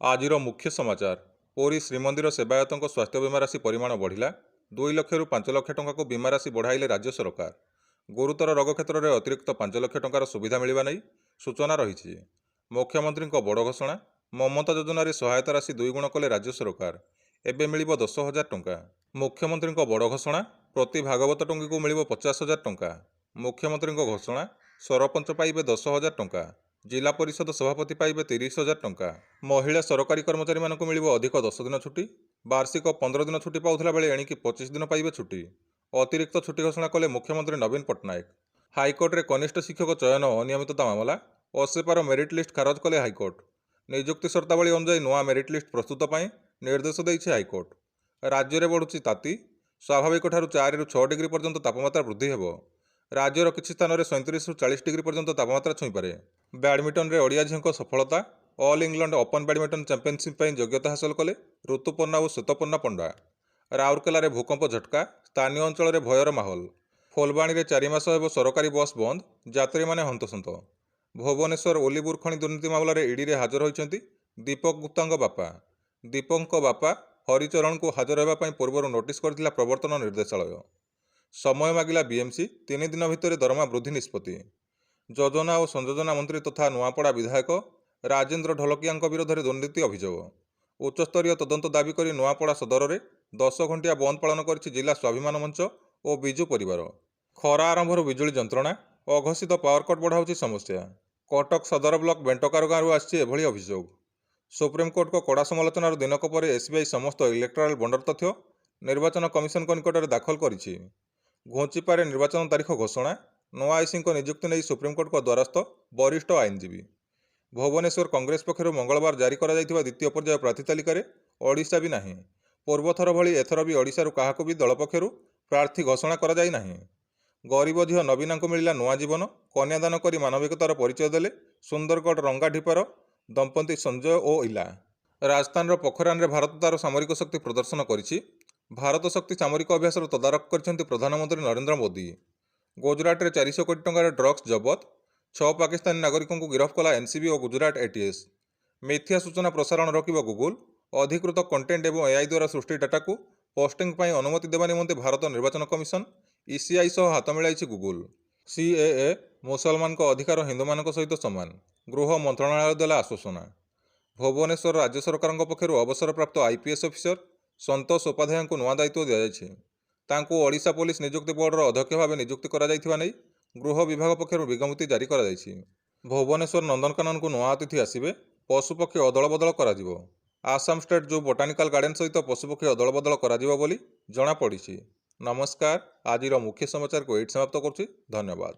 आजिर मुख्य समाचार पुरी श्रीमंदिर सेवायतों स्वास्थ्य बीमा राशि परिमाण बढ़िला 2 लाख रु 5 लाख टंका को बीमा राशि बढ़ाइले राज्य सरकार। गुरुतर रोग क्षेत्र में अतिरिक्त 5 लाख टंकार सुविधा मिलवा नहीं सूचना रही। मुख्यमंत्री बड़ घोषणा ममता योजन सहायता राशि 2 गुण कले राज्य सरकार। एबे मिल 10,000 टंका। मुख्यमंत्री बड़ घोषणा प्रति भागवत टंकी को मिल 50,000 टंका। मुख्यमंत्री घोषणा सरपंच पाइबे 10,000 टंका। जिला परिषद सभापति पाइबे 30,000 टंका। महिला सरकारी कर्मचारी मानक मिल अधिक 10 दिन छुट्टी। वार्षिक 15 दिन छुट्टी पाउथला बेले एणिकी 25 दिन पाइबे छुट्टी। अतिरिक्त छुट्टी घोषणा कले मुख्यमंत्री नवीन पट्टनायक। हाइकोर्टे कनिष्ठ शिक्षक चयन अनियमितता मामला असेपार मेरिट लिस्ट खारज कले हाइकोर्ट। नियुक्ति शर्तावली अनुसार नुआ मेरिट लिस्ट प्रस्तुत पर निर्देश देइछे हाइकोर्ट। राज्य में बढ़ुची ताती स्वाभाविक 4 रु 6 डिग्री पर्यंत तापमात्रा वृद्धि हेबो। राज्यर किछि स्थान में 37 रु 40 डिग्री पर्यंत तापमात्रा छुईपे। बैडमिंटन रे ओडिया झील सफलता all England open badminton championship योग्यता हासिल कले ऋतुपर्णा और श्वेतपर्णा पंडा। राउरकेला रे भूकंप झटका स्थानीय अंचल में भयर माहौल। फुलबाणी में 4 मास हेब सरकारी बस बंद यात्री माने हंतसंत। भुवनेश्वर ओलीपुर खनि दुर्नीति मामलें ईडी हाजर होइछन्ति दीपक गुप्ता बापा। दीपक बापा हरिचरण को हाजर होगापी पूर्व नोटिस करथिला प्रवर्तन निर्देशालय। समय मागिला बीएमसी 3 दिन भितर दरमा वृद्धि निष्पत्ति। योजना और संयोजना मंत्री तथा नुआपड़ा विधायक राजेन्द्र ढोलकिया विरोध में दुर्नीति अभियोग। उच्चस्तरीय तदंत दाबी कर नुआपड़ा सदर में 10 घंटिया बंद पालन कर जिला स्वाभिमान मंच और बिजु परिवार। खरा आरंभर बिजुली जंत्रणा अघोषित पावर कट बढ़ाऊँच समस्या। कटक सदर ब्लॉक बेंटकार गाँव आसी अभियोग। सुप्रीमकोर्ट को कड़ा समालोचनार दिनक पर एसबीआई समस्त इलेक्टोराल बंडर तथ्य निर्वाचन कमिशन निकट में दाखल करिछि। घुंचिपारे निर्वाचन तारीख घोषणा नुआ आईसी नियुक्ति नहीं सुप्रीमकोर्ट को द्वारस्थ वरिष्ठ आईनजीवी। भुवनेश्वर कांग्रेस पक्षर मंगलवार जारी करा द्वितीय पर्याय प्रार्थी तालिकार ओडिशा भी नहीं। पूर्वथर भली एथर भी ओडिशारू काहाकू भी दल पक्षर प्रार्थी घोषणा करा जाई नहीं। गरीब झील नवीना को मिला नुआ जीवन कन्यादान कर मानविकतार परिचय देले सुंदरगढ़ रंगाढिपार दंपति संजय और इला। राजस्थान पोखरान में भारत तार सामरिक शक्ति प्रदर्शन करिछि। भारत शक्ति सामरिक अभ्यास तदारख कर प्रधानमंत्री नरेंद्र मोदी। गुजरात में 400 कोटी टंकार ड्रग्स जबत 6 पाकिस्तानी नागरिकों को गिरफ्त कला एनसीबी और गुजरात एटीएस। मिथ्या सूचना प्रसारण रोकब गूगल। अधिकृत कंटेंट और एआई द्वारा सृष्टि डाटा को पोस्टिंग पर अनुमति देवा निमंते भारत निर्वाचन कमिशन ईसीआई सह हाथ मिलाई गूगल। सीएए मुसलमान अधिकार हिंदू मान सहित सामान गृह मंत्रणालय देला आश्वासना। भुवनेश्वर राज्य सरकार पक्षर अवसरप्राप्त आईपीएस अफिसर संतोष उपाध्याय को नुआ दायित्व दिया। ओडिशा पुलिस नियुक्ति बोर्डर अध्यक्ष भाव नियुक्ति करा नहीं गृह विभाग पक्षर विज्ञप्ति जारी करा। भुवनेश्वर नंदनकानन को नुआ अतिथि आसवे पशुपक्षी अदल बदल करा। आसाम स्टेट जो बोटानिकल गार्डन सहित पशुपक्षी अदल बदल करा जଣାपड़ी। नमस्कार, आजिर मुख्य समाचार को एट समाप्त करुछि। धन्यवाद।